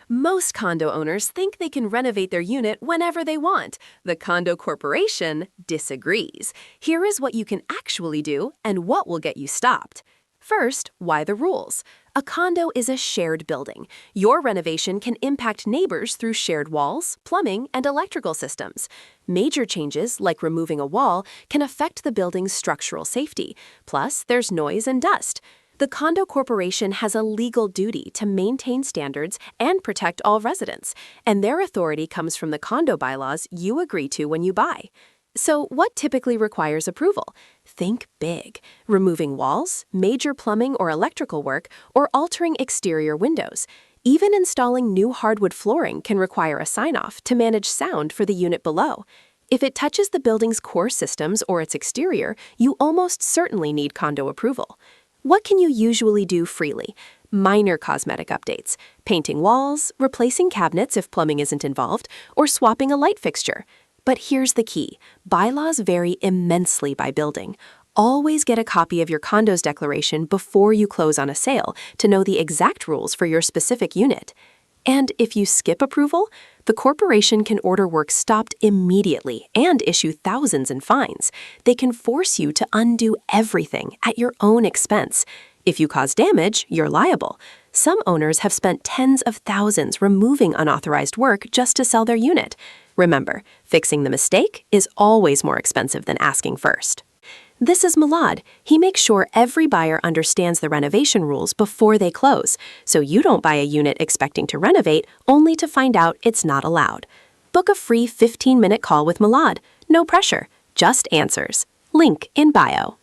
Most condo owners think they can renovate their unit whenever they want. The condo corporation disagrees. Here is what you can actually do and what will get you stopped. First, why the rules? A condo is a shared building. Your renovation can impact neighbors through shared walls, plumbing, and electrical systems. Major changes, like removing a wall, can affect the building's structural safety. Plus, there's noise and dust. The condo corporation has a legal duty to maintain standards and protect all residents, and their authority comes from the condo bylaws you agree to when you buy. So, what typically requires approval? Think big. Removing walls, major plumbing or electrical work, or altering exterior windows. Even installing new hardwood flooring can require a sign-off to manage sound for the unit below. If it touches the building's core systems or its exterior, you almost certainly need condo approval. What can you usually do freely? Minor cosmetic updates, painting walls, replacing cabinets if plumbing isn't involved, or swapping a light fixture. But here's the key. Bylaws vary immensely by building. Always get a copy of your condo's declaration before you close on a sale to know the exact rules for your specific unit. And if you skip approval, the corporation can order work stopped immediately and issue thousands in fines. They can force you to undo everything at your own expense. If you cause damage, you're liable. Some owners have spent tens of thousands removing unauthorized work just to sell their unit. Remember, fixing the mistake is always more expensive than asking first. This is Milad. He makes sure every buyer understands the renovation rules before they close, so you don't buy a unit expecting to renovate only to find out it's not allowed. Book a free 15-minute call with Milad. No pressure, just answers. Link in bio.